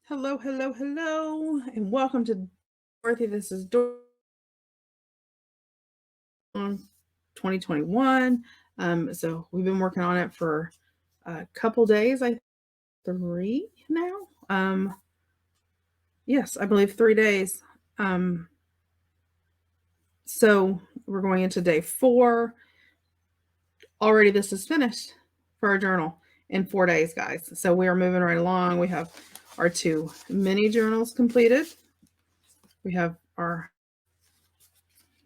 Hello, hello, hello, and welcome to Dorothy. This is Dorothy 2021. So we've been working on it for a couple days, I think 3 now. Yes, I believe 3 days. Um, so we're going into day 4. Already this is finished for our journal in 4 days, guys. So we are moving right along. We have our 2 mini journals completed. We have our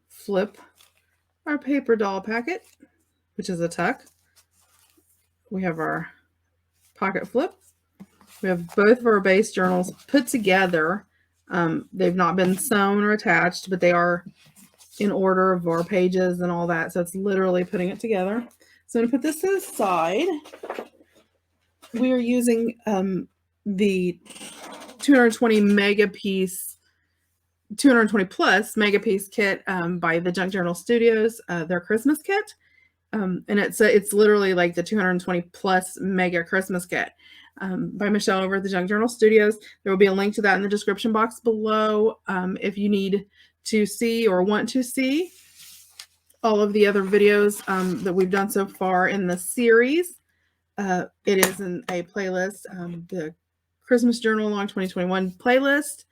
flip, our paper doll packet, which is a tuck. We have our pocket flip. We have both of our base journals put together. They've not been sewn or attached, but they are in order of our pages and all that. So it's literally putting it together. So I'm going to put this to the side. We are using the 220 plus mega piece kit by the Junk Journal Studios, their Christmas kit. And it's literally like the 220 plus mega Christmas kit by Michelle over at the Junk Journal Studios. There will be a link to that in the description box below if you need to see or want to see all of the other videos that we've done so far in the series. It is in a playlist, the Christmas Journal Along 2021 playlist.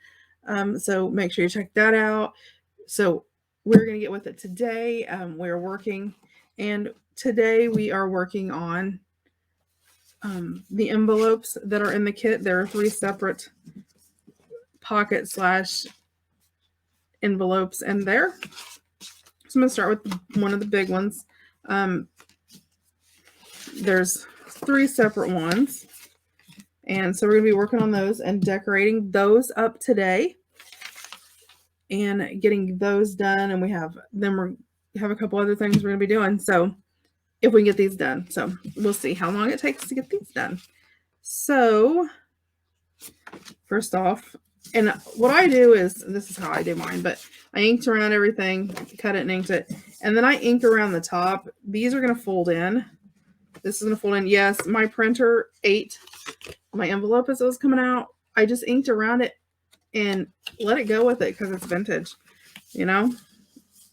So make sure you check that out. So we're going to get with it today. We're working, and today we are working on the envelopes that are in the kit. There are 3 separate pocket / envelopes in there. So I'm going to start with one of the big ones. There's 3 separate ones. And so we're going to be working on those and decorating those up today and getting those done. And we have a couple other things we're going to be doing. So if we can get these done. So we'll see how long it takes to get these done. So first off, and what I do is, this is how I do mine, but I inked around everything, cut it and inked it. And then I ink around the top. These are going to fold in. This is going to fold in. Yes, my printer ate my envelope as it was coming out. I just inked around it and let it go with it because it's vintage. You know,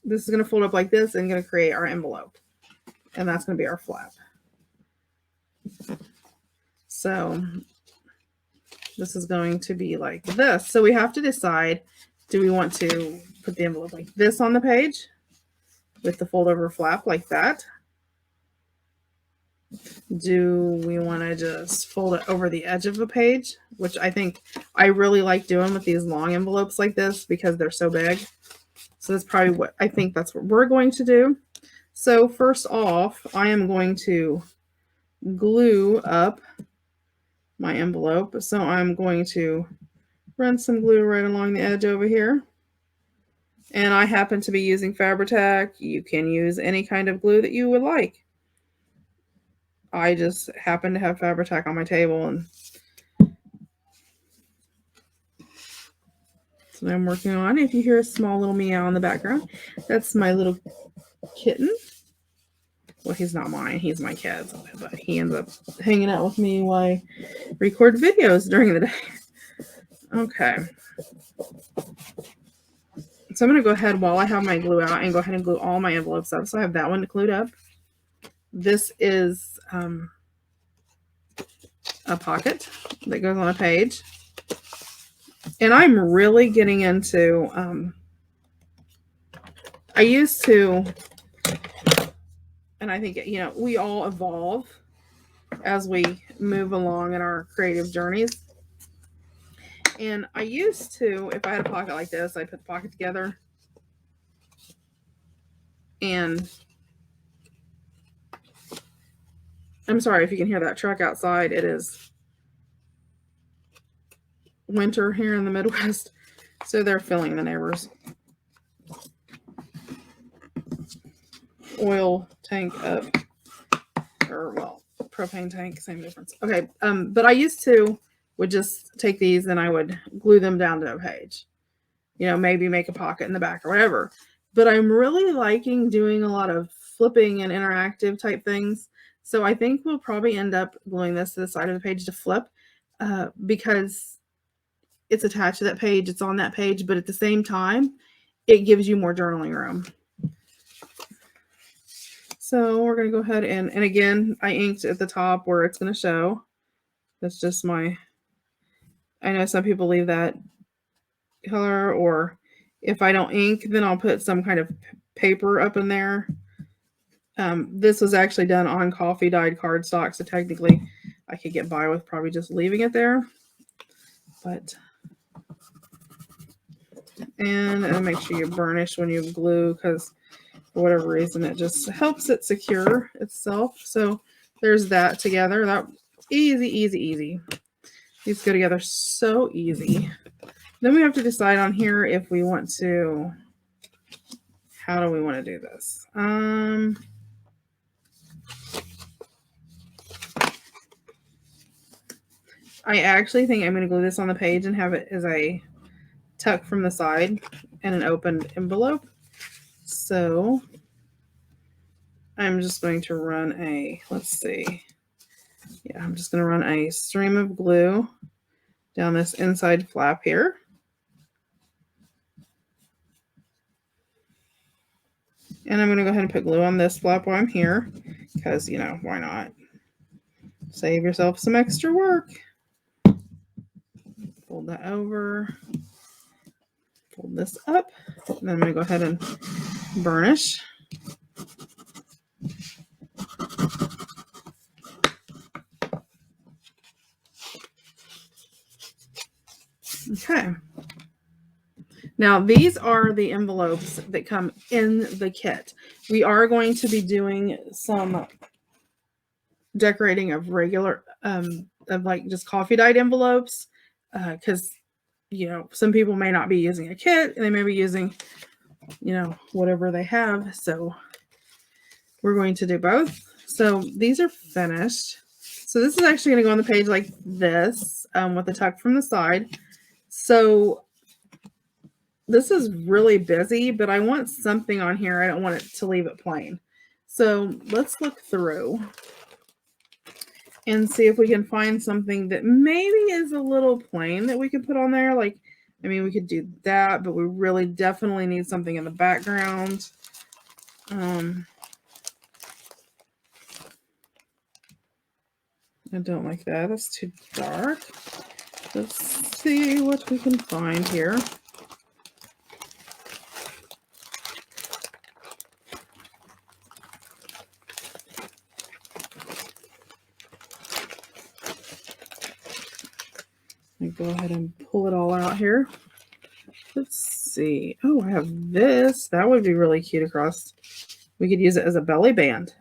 this is going to fold up like this and going to create our envelope. And that's going to be our flap. So this is going to be like this. So we have to decide, do we want to put the envelope like this on the page with the fold over flap like that? Do we want to just fold it over the edge of a page, which I think I really like doing with these long envelopes like this because they're so big. So that's probably what I think that's what we're going to do. So first off, I am going to glue up my envelope. So I'm going to run some glue right along the edge over here. And I happen to be using Fabri-Tac. You can use any kind of glue that you would like. I just happen to have Fabri-Tac on my table, and that's what I'm working on. If you hear a small little meow in the background, that's my little kitten. Well, he's not mine. He's my kid's, but he ends up hanging out with me while I record videos during the day. Okay. So I'm going to go ahead while I have my glue out and go ahead and glue all my envelopes up. So I have that one glued up. This is a pocket that goes on a page. And I'm really getting into, I used to, and I think, you know, we all evolve as we move along in our creative journeys. And I used to, if I had a pocket like this, I'd put the pocket together. And I'm sorry if you can hear that truck outside. It is winter here in the Midwest. So they're filling the neighbors' oil tank up. Or, well, propane tank, same difference. Okay, but I used to would just take these and I would glue them down to a page. You know, maybe make a pocket in the back or whatever. But I'm really liking doing a lot of flipping and interactive type things. So I think we'll probably end up gluing this to the side of the page to flip because it's attached to that page, it's on that page, but at the same time, it gives you more journaling room. So we're going to go ahead and again, I inked at the top where it's going to show. That's just my, I know some people leave that color, or if I don't ink, then I'll put some kind of paper up in there. This was actually done on coffee dyed cardstock, so technically I could get by with probably just leaving it there. But, and make sure you burnish when you glue, because for whatever reason it just helps it secure itself. So there's that together. That easy. These go together so easy. Then we have to decide on here if we want to, how do we want to do this? I actually think I'm going to glue this on the page and have it as a tuck from the side and an opened envelope. So I'm just going to run a, let's see. Yeah, I'm just going to run a stream of glue down this inside flap here. And I'm going to go ahead and put glue on this flap while I'm here, because, you know, why not? Save yourself some extra work. Fold that over. Fold this up. And then I'm going to go ahead and burnish. Okay. Now, these are the envelopes that come in the kit. We are going to be doing some decorating of regular, of like just coffee dyed envelopes, because, you know, some people may not be using a kit, and they may be using, you know, whatever they have. So we're going to do both. So these are finished. So this is actually going to go on the page like this, with a tuck from the side. So this is really busy, but I want something on here. I don't want it to leave it plain. So let's look through and see if we can find something that maybe is a little plain that we could put on there. Like, I mean, we could do that, but we really definitely need something in the background. I don't like that. That's too dark. Let's see what we can find here. Let me go ahead and pull it all out here. Let's see. Oh, I have this. That would be really cute across. We could use it as a belly band.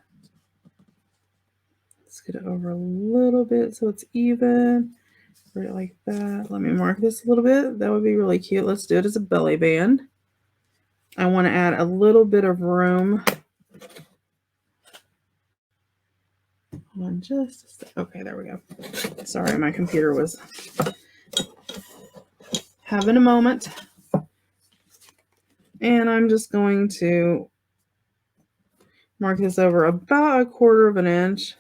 Let's get it over a little bit so it's even. Right like that. Let me mark this a little bit. That would be really cute. Let's do it as a belly band. I want to add a little bit of room. Hold on just a sec. Okay, there we go. Sorry, my computer was having a moment. And I'm just going to mark this over about 1/4 of an inch.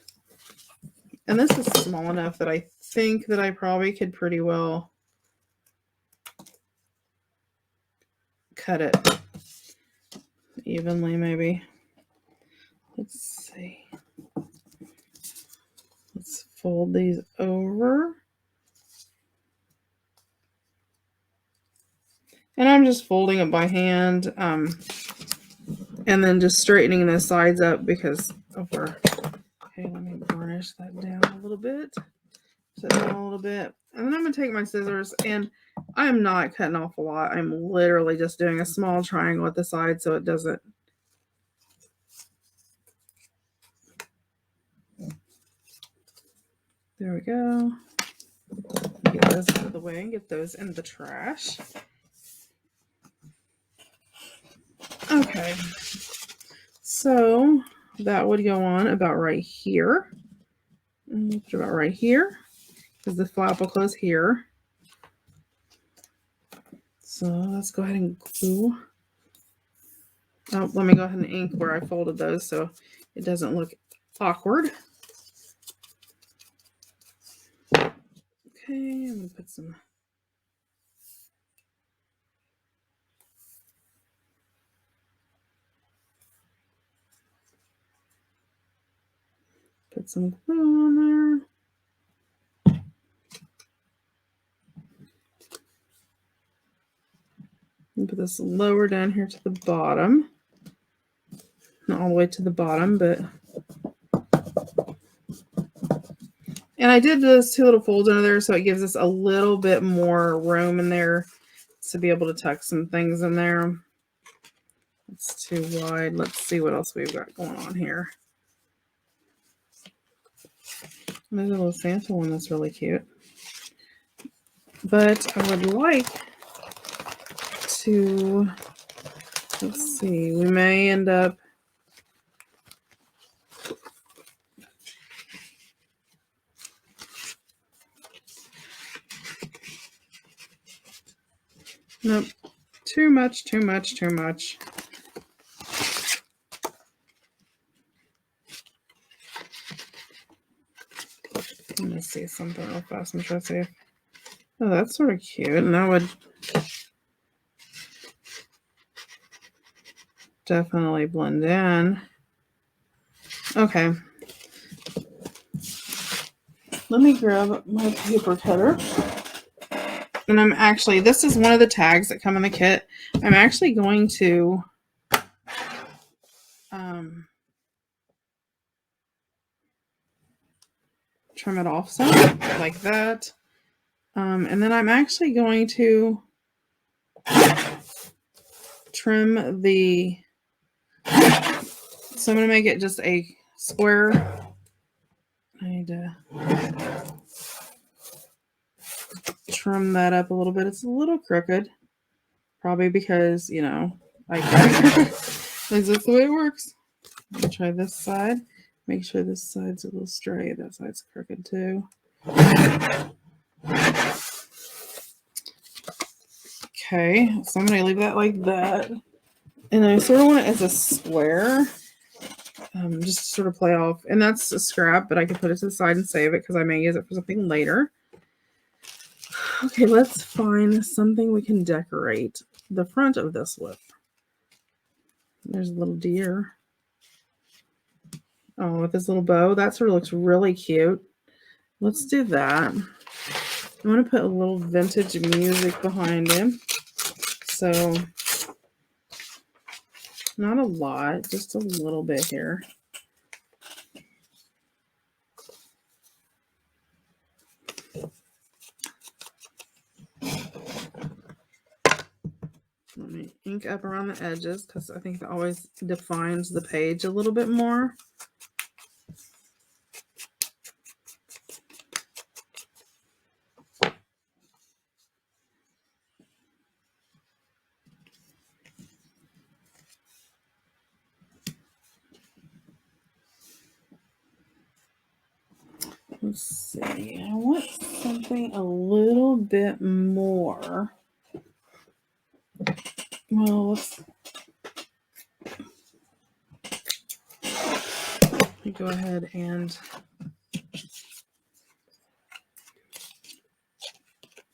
And this is small enough that I think that I probably could pretty well cut it evenly, maybe. Let's see. Let's fold these over. And I'm just folding it by hand, and then just straightening the sides up because of where. Okay, let me burnish that down a little bit. Set down a little bit. And then I'm going to take my scissors, and I'm not cutting off a lot. I'm literally just doing a small triangle at the side so it doesn't. There we go. Get those out of the way and get those in the trash. Okay. So that would go on about right here. And put it about right here, because the flap will close here. So let's go ahead and glue. Oh, let me go ahead and ink where I folded those so it doesn't look awkward. Okay, I'm going to put some some glue on there. And put this lower down here to the bottom. Not all the way to the bottom, but... And I did those 2 little folds under there, so it gives us a little bit more room in there to be able to tuck some things in there. It's too wide. Let's see what else we've got going on here. There's a little Santa one that's really cute. But I would like to, let's see, we may end up nope. Too much. Let me see something real fast. I'm trying to see. Oh, that's sort of cute. And that would definitely blend in. Okay. Let me grab my paper cutter. And I'm actually, this is one of the tags that come in the kit. I'm actually going to trim it off some, like that. And then I'm actually going to trim the, so I'm going to make it just a square. I need to trim that up a little bit. It's a little crooked, probably because, you know, I can. Is this the way it works? I'm going to try this side. Make sure this side's a little straight. That side's crooked too. Okay, so I'm going to leave that like that. And I sort of want it as a square. Just to sort of play off. And that's a scrap, but I can put it to the side and save it because I may use it for something later. Okay, let's find something we can decorate the front of this with. There's a little deer. Oh, with this little bow. That sort of looks really cute. Let's do that. I'm going to put a little vintage music behind him. So, not a lot, just a little bit here. Let me ink up around the edges because I think that always defines the page a little bit more. Let's see. I want something a little bit more. Well, let's go ahead and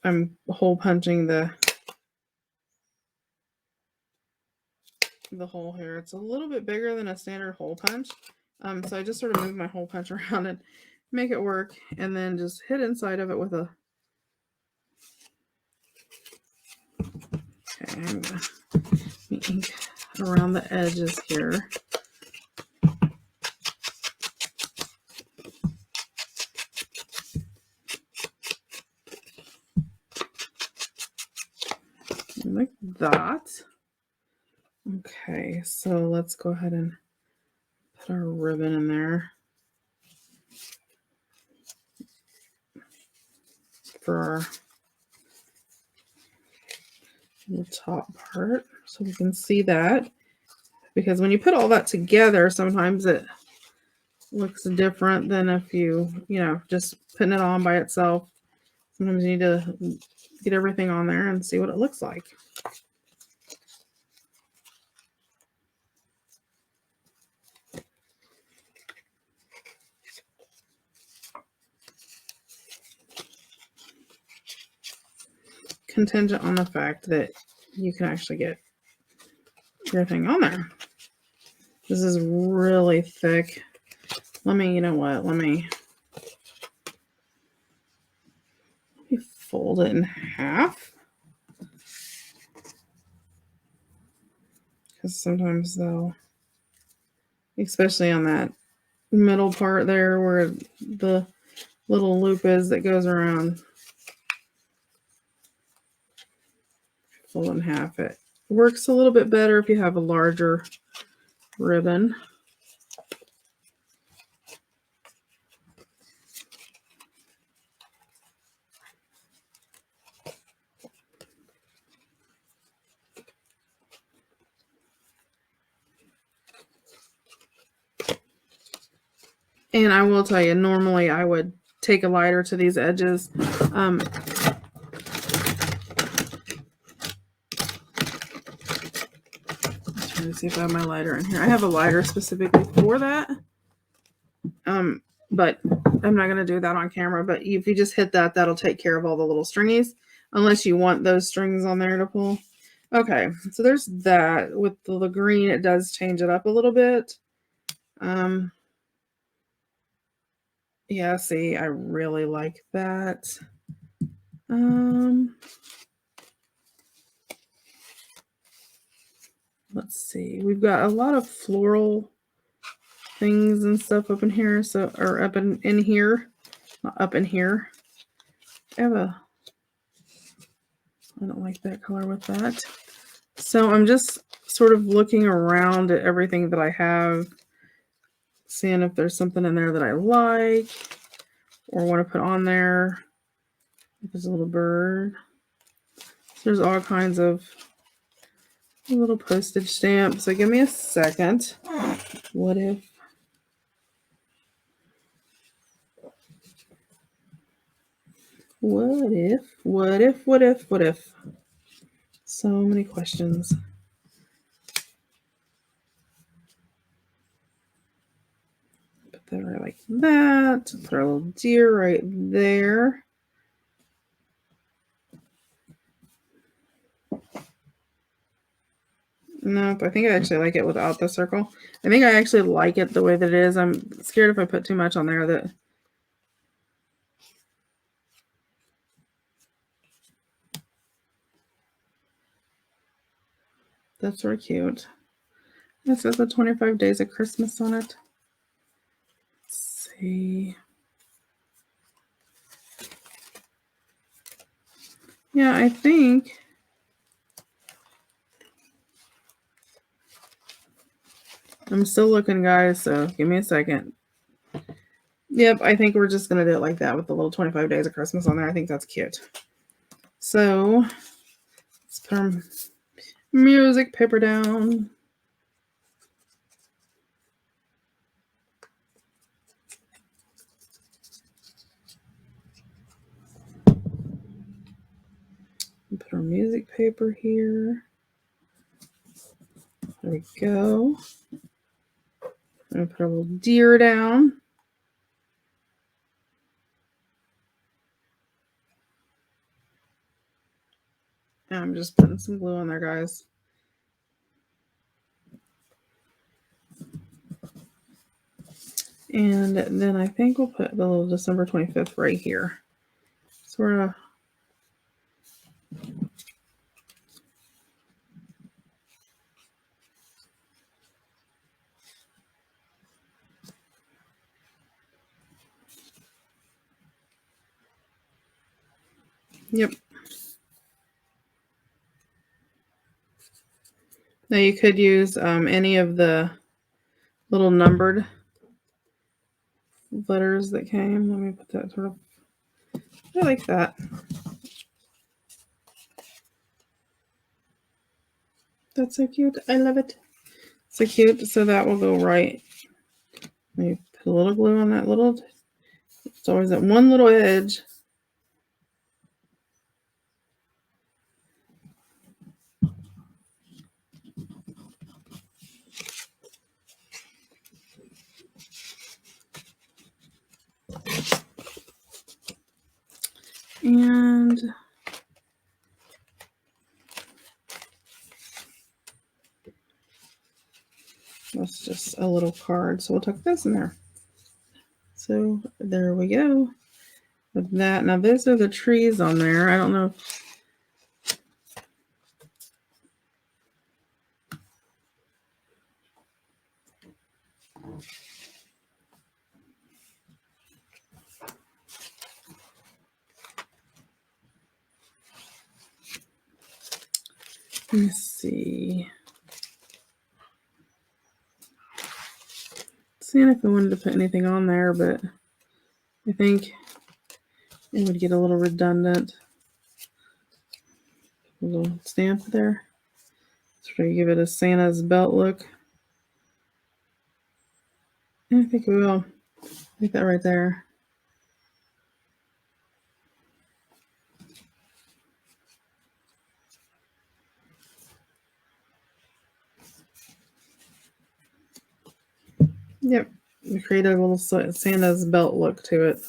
I'm hole punching the hole here. It's a little bit bigger than a standard hole punch. So I just sort of move my hole punch around and make it work, and then just hit inside of it with a. Okay, I'm gonna ink around the edges here. Like that. Okay, so let's go ahead and put our ribbon in there for the top part so we can see that, because when you put all that together, sometimes it looks different than if you just putting it on by itself. Sometimes you need to get everything on there and see what it looks like. Contingent on the fact that you can actually get everything on there. This is really thick You know what? Let me fold it in half. Because sometimes they'll, especially on that middle part there where the little loop is that goes around, fold in half. It works a little bit better if you have a larger ribbon. And I will tell you, normally I would take a lighter to these edges. Trying to see if I have my lighter in here. I have a lighter specifically for that. But I'm not going to do that on camera. But if you just hit that, that'll take care of all the little stringies. Unless you want those strings on there to pull. Okay, so there's that. With the green, it does change it up a little bit. Yeah, see, I really like that. Let's see. We've got a lot of floral things and stuff up in here. So, or up in here. Not up in here. I don't like that color with that. So I'm just sort of looking around at everything that I have, seeing if there's something in there that I like or want to put on there. There's a little bird. So there's all kinds of little postage stamps. So give me a second. What if? What if? What if? What if? What if? So many questions. Put that right like that. Put our little deer right there. Nope, I think I actually like it without the circle. I think I actually like it the way that it is. I'm scared if I put too much on there that... That's really cute. It says the 25 days of Christmas on it. Let's see. Yeah, I think... I'm still looking, guys, so give me a second. Yep, I think we're just going to do it like that with the little 25 days of Christmas on there. I think that's cute. So, let's put our music paper down. Put our music paper here. There we go. I'm going to put a little deer down. And I'm just putting some glue on there, guys. And then I think we'll put the little December 25th right here. Sort of. Yep. Now you could use any of the little numbered letters that came. Let me put that sort of... I like that. That's so cute. I love it. So cute. So that will go right. Let me put a little glue on that little... It's always that one little edge. And that's just a little card. So we'll tuck this in there. So there we go with that. Now these are the trees on there. I don't know. Let me see. Seeing if I wanted to put anything on there, but I think it would get a little redundant. A little stamp there. Sort of give it a Santa's belt look. I think we will. Make that right there. Yep. We create a little Santa's belt look to it.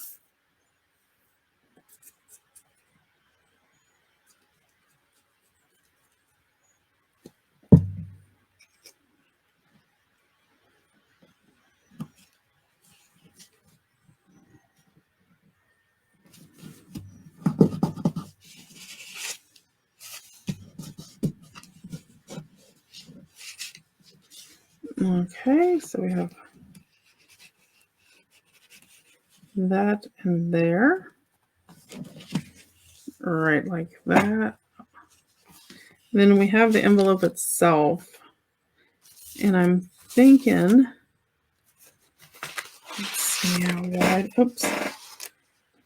Okay, so we have that in there. Right, like that. Then we have the envelope itself. And I'm thinking, let's see how wide, oops,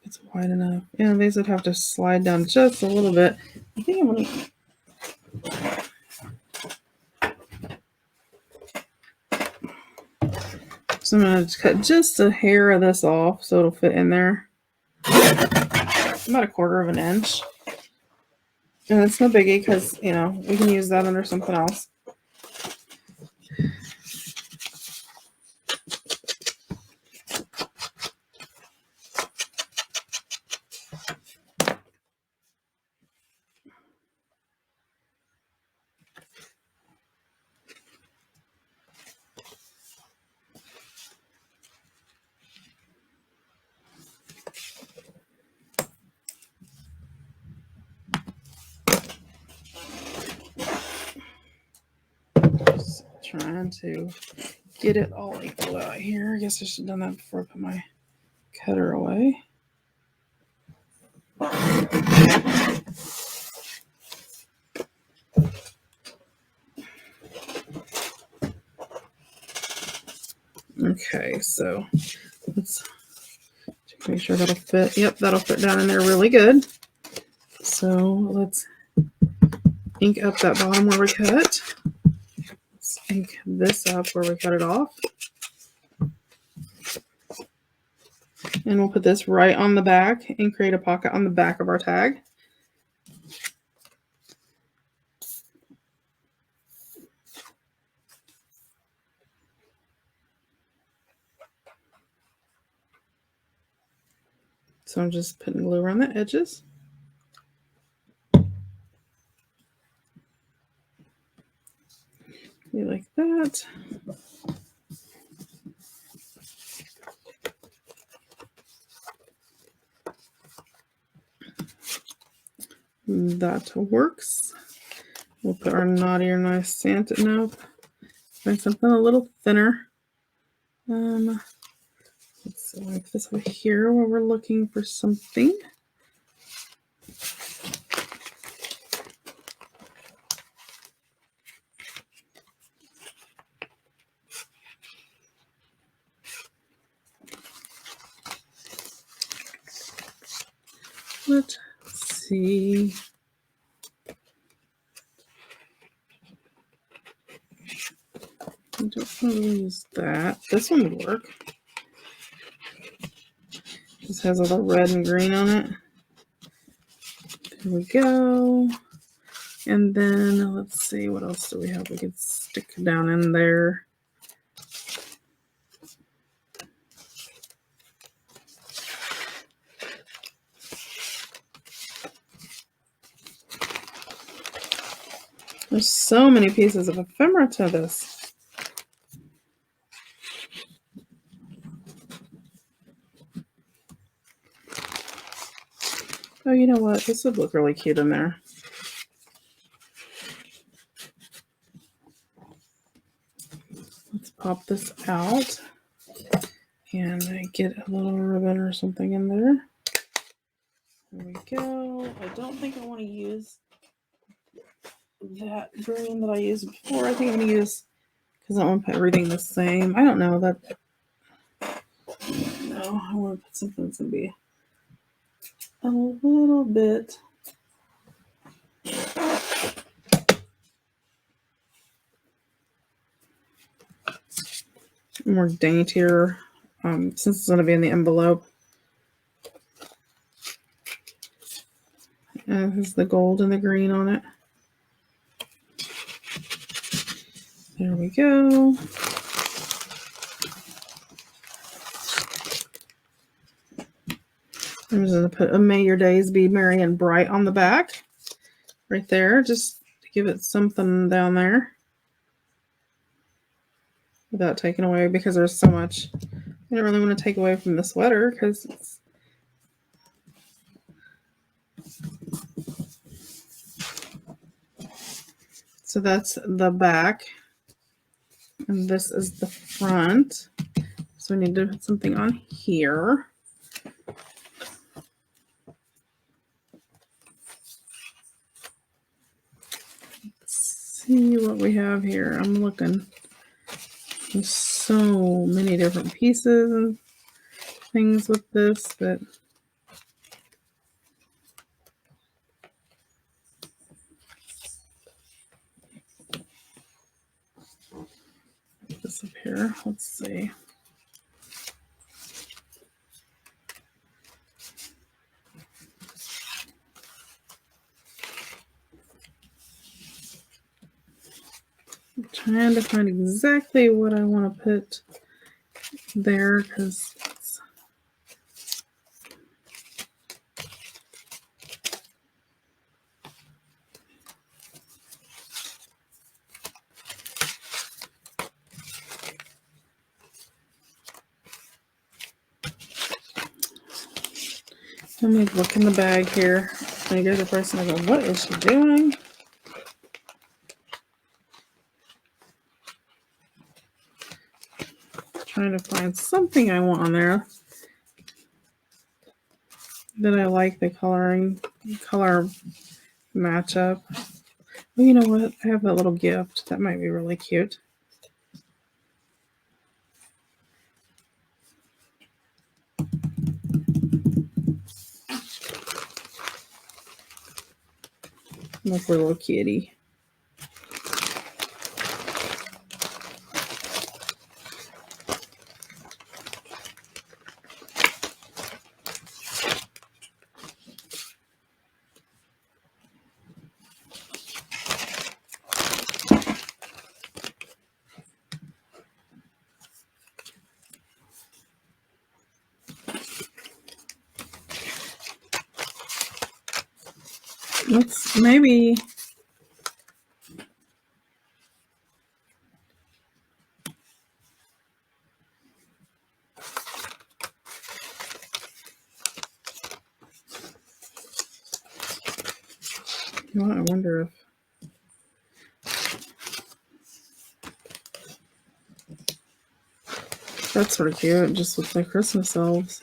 it's wide enough. Yeah, these would have to slide down just a little bit. I think I'm going to, so I'm going to cut just a hair of this off so it'll fit in there. About a 1/4 of an inch. And it's no biggie because, you know, we can use that under something else. Just trying to get it all equal out here. I guess I should have done that before I put my cutter away. Okay, so let's make sure that'll fit. Yep, that'll fit down in there really good. So let's ink up that bottom where we cut. Let's ink this up where we cut it off. And we'll put this right on the back and create a pocket on the back of our tag. So I'm just putting glue around the edges. Like that. That works. We'll put our naughty or nice Santa. Nope. Find something a little thinner. Let's see, like this over here where we're looking for something. Let's see. I don't want to use that. This one would work. This has all the red and green on it. There we go. And then let's see, what else do we have we could stick down in there? There's so many pieces of ephemera to this. Oh, you know what? This would look really cute in there. Let's pop this out and get a little ribbon or something in there. There we go. I don't think I want to use that green that I used before. I think I'm going to use, because I want to put everything the same. I don't know. No, I want to put something that's going to be a little bit more daintier, since it's going to be in the envelope. And this is the gold and the green on it. There we go. I'm just going to put a May Your Days Be Merry and Bright on the back. Right there. Just to give it something down there. Without taking away, because there's so much. I don't really want to take away from the sweater because it's... So that's the back. And this is the front. So we need to put something on here. Let's see what we have here. I'm looking. There's so many different pieces and things with this, but this up here. Let's see. I'm trying to find exactly what I want to put there, because let me look in the bag here. And you guys are probably going, what is she doing? Trying to find something I want on there that I like the color matchup. Well, you know what? I have that little gift. That might be really cute. Like a little kitty. Let's maybe... You know what? I wonder if... That's sort of cute, just with the Christmas elves.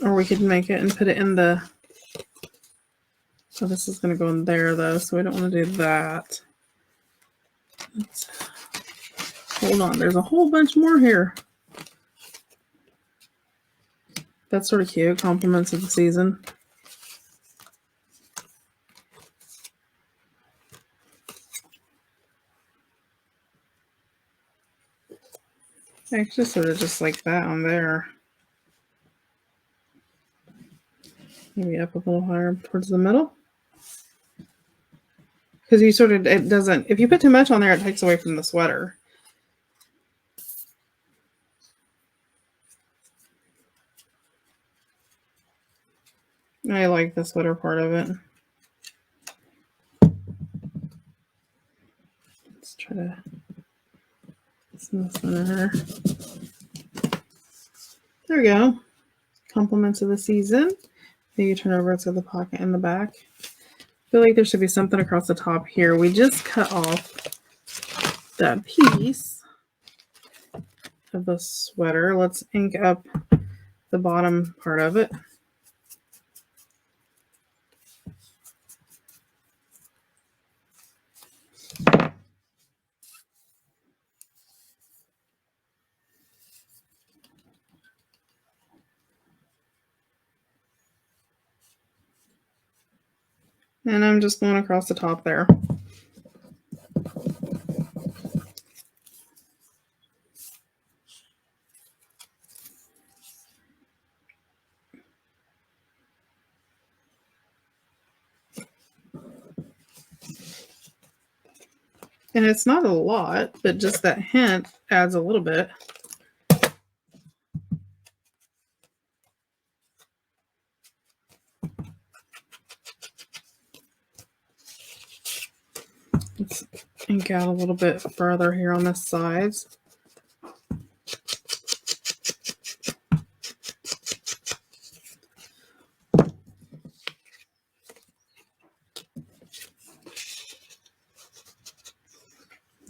Or we could make it and put it in the... So this is going to go in there, though, so we don't want to do that. Hold on, there's a whole bunch more here. That's sort of cute. Compliments of the season. Actually, sort of just like that on there. Maybe up a little higher towards the middle. Because you sort of, it doesn't, if you put too much on there, it takes away from the sweater. I like the sweater part of it. Try to get some of this in her. There we go. Compliments of the season. Maybe turn over, it's got the pocket in the back. I feel like there should be something across the top here. We just cut off that piece of the sweater. Let's ink up the bottom part of it. And I'm just going across the top there. And it's not a lot, but just that hint adds a little bit. Let's ink out a little bit further here on the sides.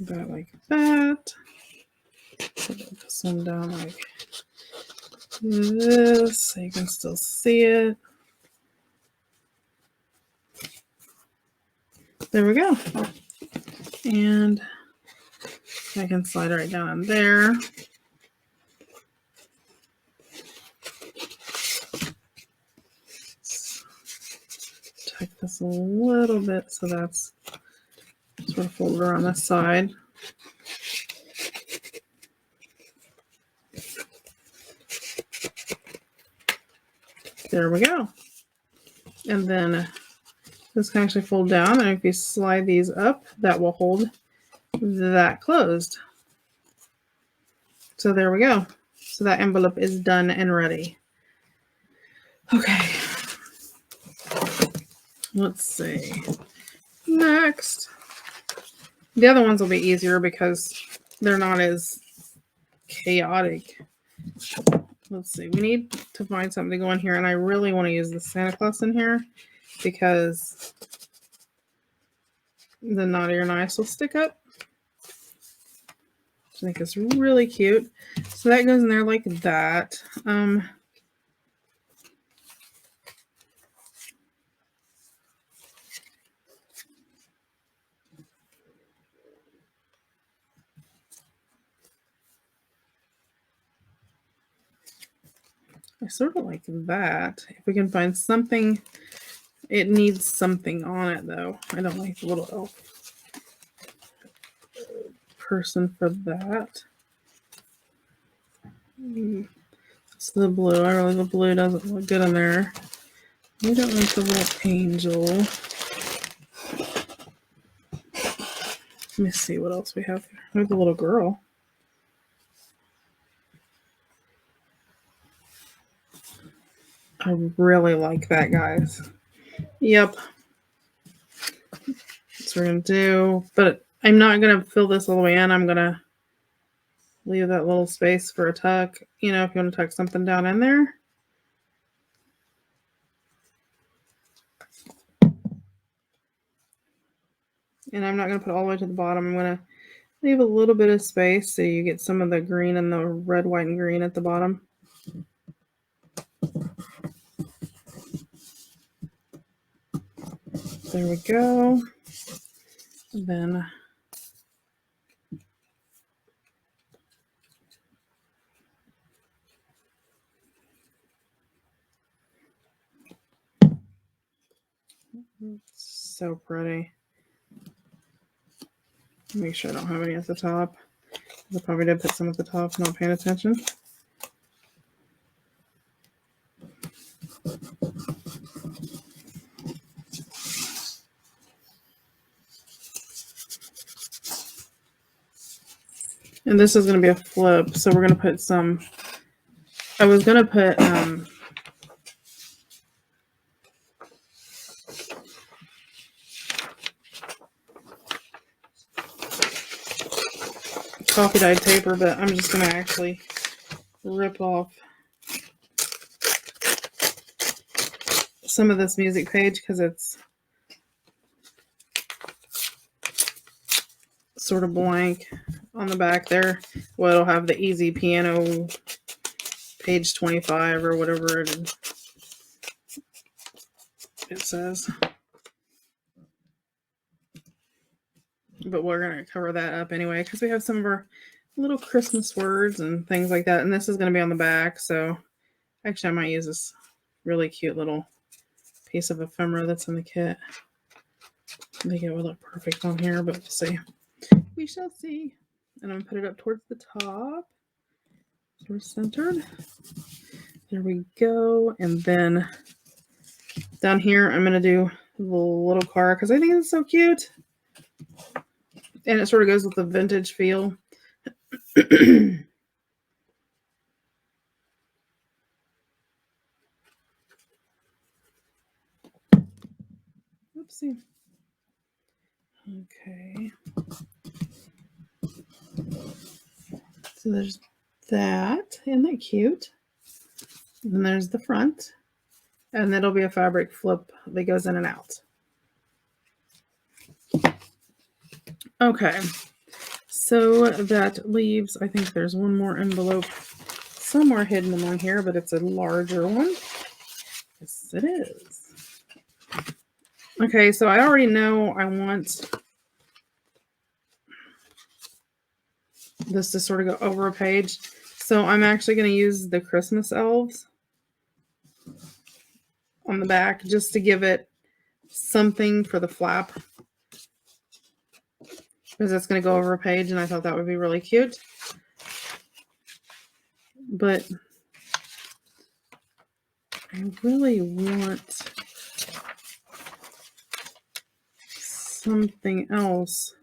About like that. Put this one down like this so you can still see it. There we go. And I can slide right down in there. Tuck this a little bit so that's sort of folded around the side. There we go. And then this can actually fold down, and if you slide these up, that will hold that closed. So there we go. So that envelope is done and ready. Okay. Let's see. Next. The other ones will be easier because they're not as chaotic. Let's see. We need to find something to go in here, and I really want to use the Santa Claus in here because the naughty or nice will stick up. I think it's really cute. So that goes in there like that. I sort of like that. If we can find something, it needs something on it though. I don't like the little elf person for that. It's the blue. I really, the blue doesn't look good in there. We don't like the little angel. Let me see what else we have here. We have the little girl. I really like that, guys. Yep. That's what we're going to do. But I'm not going to fill this all the way in. I'm going to leave that little space for a tuck. You know, if you want to tuck something down in there. And I'm not going to put it all the way to the bottom. I'm going to leave a little bit of space so you get some of the green and the red, white, and green at the bottom. There we go. And then so pretty. Make sure I don't have any at the top. I probably did put some at the top, not paying attention. And this is going to be a flip, so we're going to put some, I was going to put, coffee dyed paper, but I'm just going to actually rip off some of this music page because it's sort of blank on the back there. Well, it'll have the easy piano page 25 or whatever it says. But we're going to cover that up anyway because we have some of our little Christmas words and things like that. And this is going to be on the back. So actually I might use this really cute little piece of ephemera that's in the kit. I think it will look perfect on here, but we'll see. We shall see. And I'm going to put it up towards the top. So we're centered. There we go. And then down here, I'm going to do a little car because I think it's so cute. And it sort of goes with the vintage feel. Oopsie. Okay. So there's that. Isn't that cute? And then there's the front. And that'll be a fabric flip that goes in and out. Okay. So that leaves, I think there's one more envelope somewhere hidden among here, but it's a larger one. Yes, it is. Okay, so I already know I want this to sort of go over a page. So I'm actually going to use the Christmas elves on the back just to give it something for the flap. Because it's going to go over a page and I thought that would be really cute. But I really want something else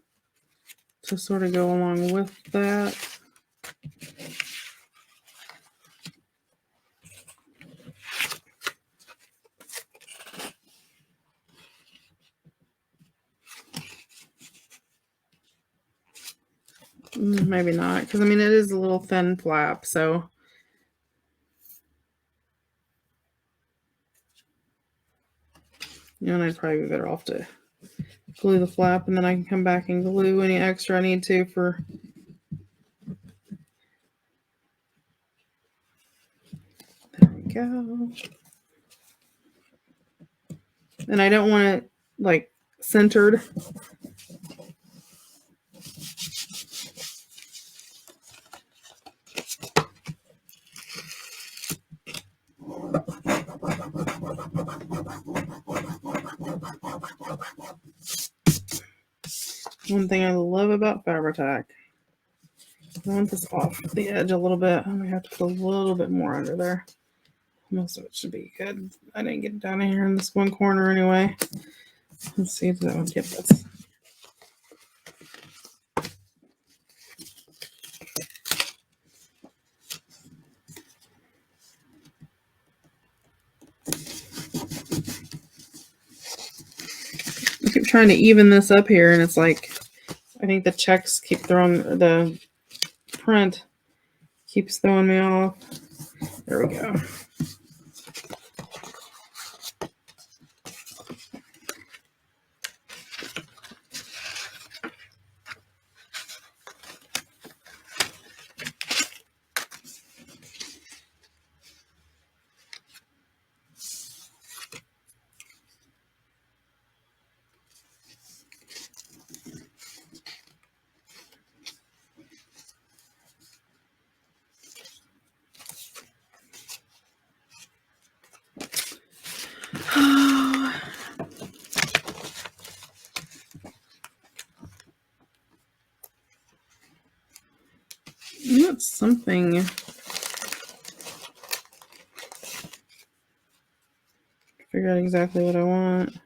to sort of go along with that. Maybe not, because I mean it is a little thin flap, so and I'd probably be better off to glue the flap, and then I can come back and glue any extra I need to for. There we go. And I don't want it like centered. One thing I love about Fabri-Tac. I want this off the edge a little bit. I'm going to have to put a little bit more under there. Most of it should be good. I didn't get down here in this one corner anyway. Let's see if that one gets this. I keep trying to even this up here, and it's like, I think the checks keep throwing, the print keeps throwing me off. There we go. That's something. Figure out exactly what I want.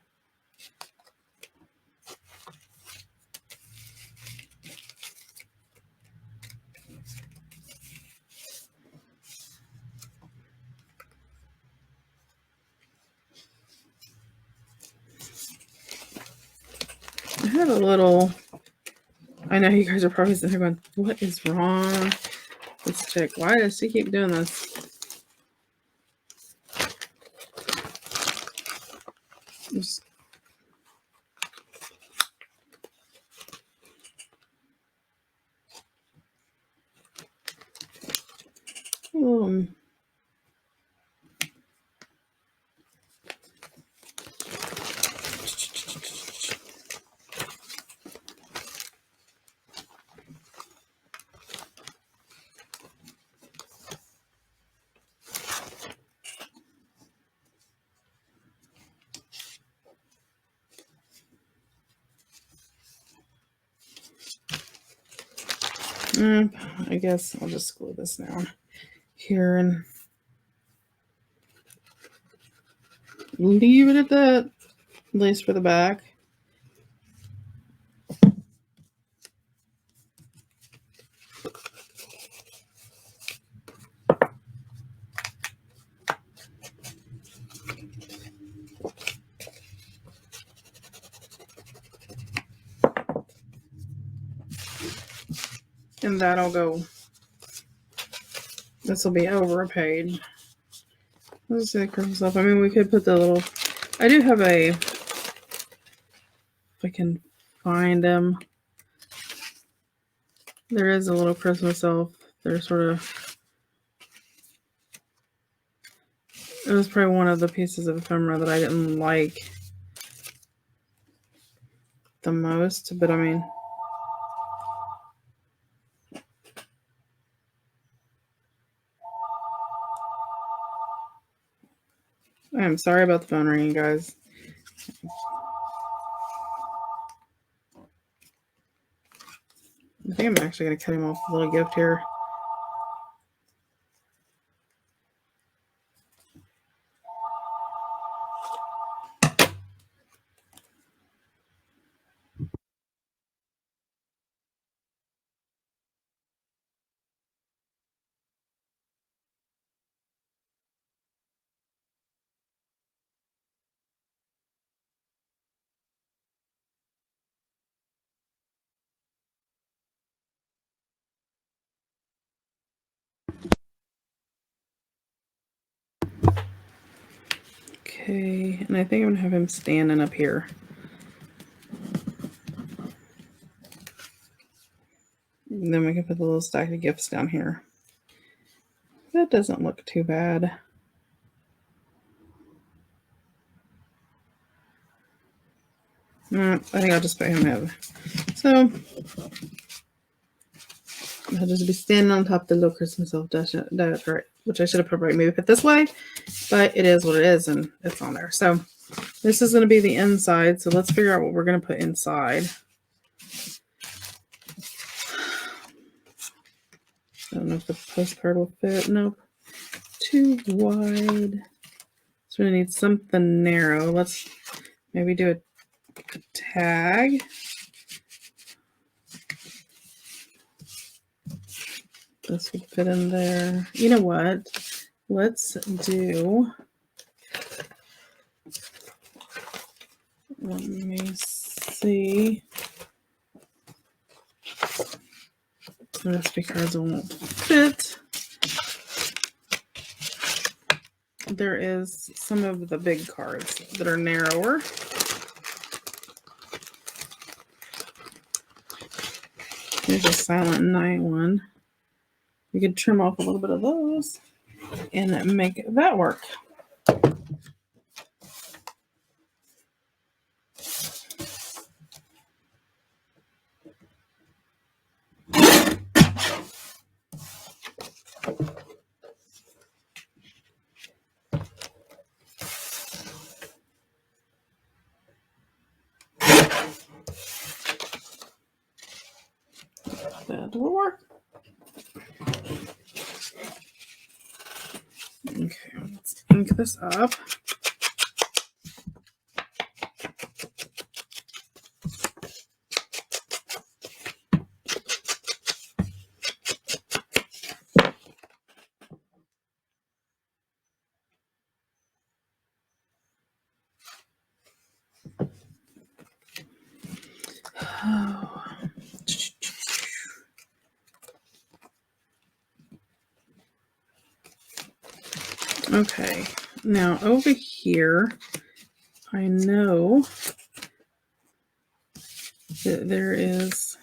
I had a little I know you guys are probably sitting there going, what is wrong with this chick? Why does she keep doing this? Just, I guess I'll just glue this down here and leave it at that, at least for the back. And that'll go, this will be over a page. Let's see the Christmas stuff. I mean, we could put the little, I do have a, if I can find them, there is a little Christmas elf. They're sort of, it was probably one of the pieces of ephemera that I didn't like the most, but I mean, I'm sorry about the phone ringing, guys. I think I'm actually going to cut him off a little gift here. Okay, and I think I'm going to have him standing up here. And then we can put the little stack of gifts down here. That doesn't look too bad. I think I'll just put him in. So I'll just be standing on top of the little Christmas elf that's right, which I should have probably maybe put this way, but it is what it is, and it's on there. So this is going to be the inside. So let's figure out what we're going to put inside. I don't know if the postcard will fit. Nope. Too wide. So we need something narrow. Let's maybe do a tag. This would fit in there. You know what? Let's do, let me see. The recipe cards won't fit. There is some of the big cards that are narrower. Here's a Silent Night one. We could trim off a little bit of those and make that work. That will work. Okay, let's ink this up. Oh. Okay, now over here, I know that there is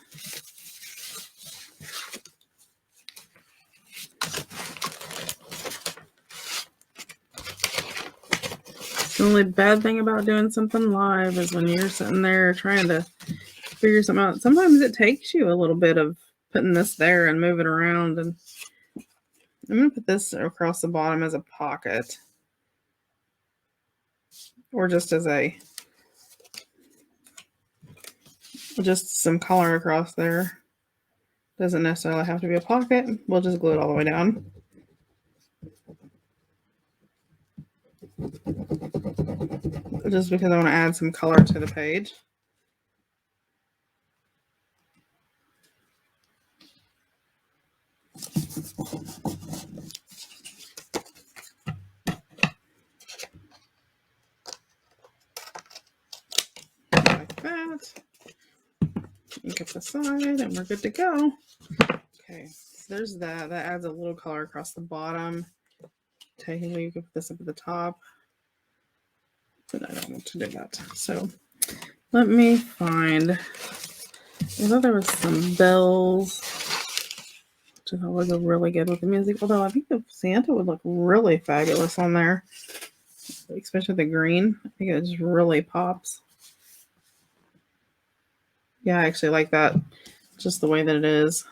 the only bad thing about doing something live is when you're sitting there trying to figure something out. Sometimes it takes you a little bit of putting this there and moving around. And I'm going to put this across the bottom as a pocket, or just as just some color across there. Doesn't necessarily have to be a pocket. We'll just glue it all the way down. Just because I want to add some color to the page. Like that. Ink up the side and we're good to go. Okay, so there's that. That adds a little color across the bottom. Technically, you could put this up at the top, but I don't want to do that. So let me find. I thought there was some bells, which I thought would go really good with the music. Although I think the Santa would look really fabulous on there, especially the green. I think it just really pops. Yeah, I actually like that, just the way that it is.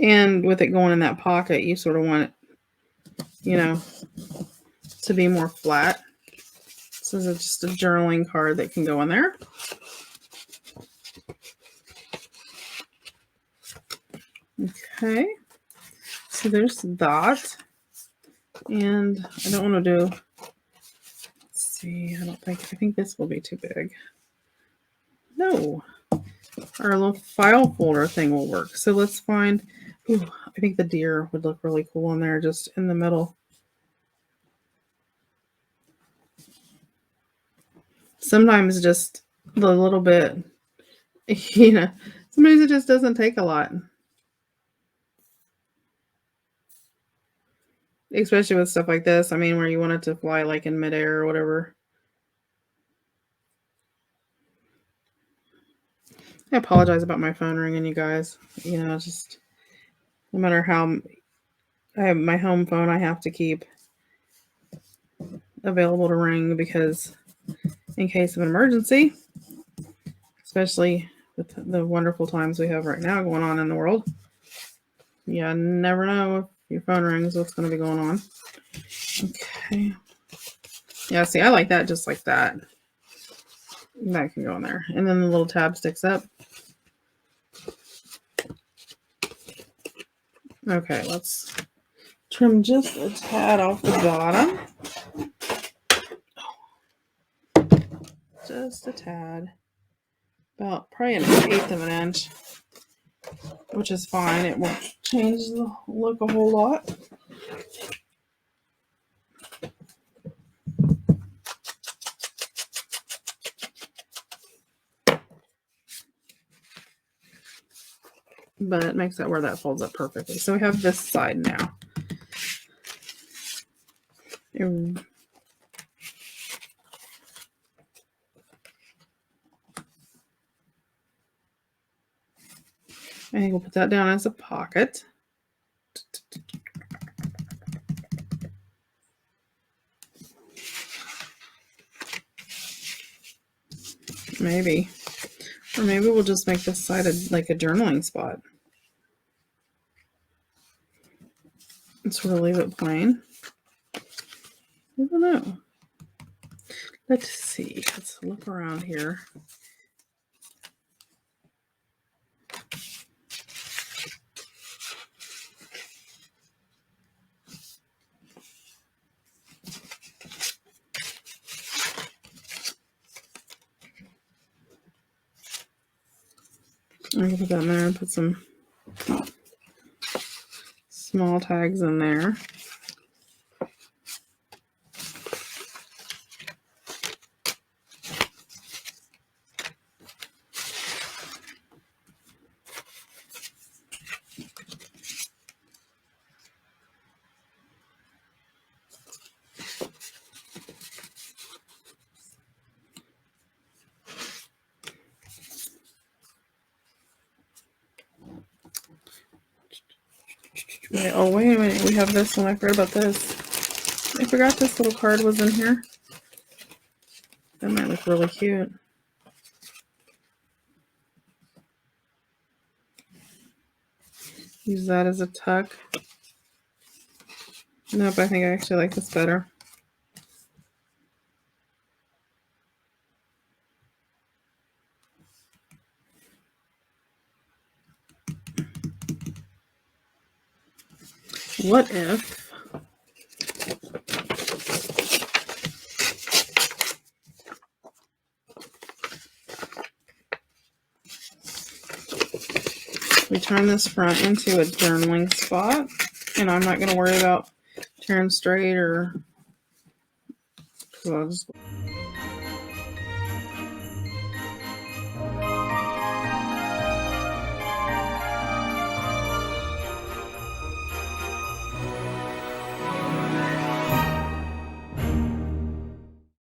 And with it going in that pocket, you sort of want it, you know, to be more flat. This is just a journaling card that can go in there. Okay, so there's that. And I don't want to do, let's see, I think this will be too big. No, our little file folder thing will work. So let's find, ooh, I think the deer would look really cool in there, just in the middle. Sometimes just the little bit, you know, sometimes it just doesn't take a lot. Especially with stuff like this. I mean, where you want it to fly like in midair or whatever. I apologize about my phone ringing, you guys. You know, just no matter how I have my home phone, I have to keep available to ring because in case of an emergency, especially with the wonderful times we have right now going on in the world, you never know if your phone rings, what's going to be going on. Okay. Yeah, see, I like that just like that. That can go in there. And then the little tab sticks up. Okay, let's trim just a tad off the bottom. Just a tad. About probably an 1/8 of an inch, which is fine. It won't change the look a whole lot. But it makes it where that folds up perfectly. So we have this side now. I think we'll put that down as a pocket. Maybe. Or maybe we'll just make this side like a journaling spot. And sort of leave it plain. I don't know. Let's see. Let's look around here. I'm going to put that in there and put some small tags in there. Okay, oh, wait a minute. We have this one. I forgot about this. I forgot this little card was in here. That might look really cute. Use that as a tuck. Nope, I think I actually like this better. What if we turn this front into a journaling spot, and I'm not going to worry about turning straight or...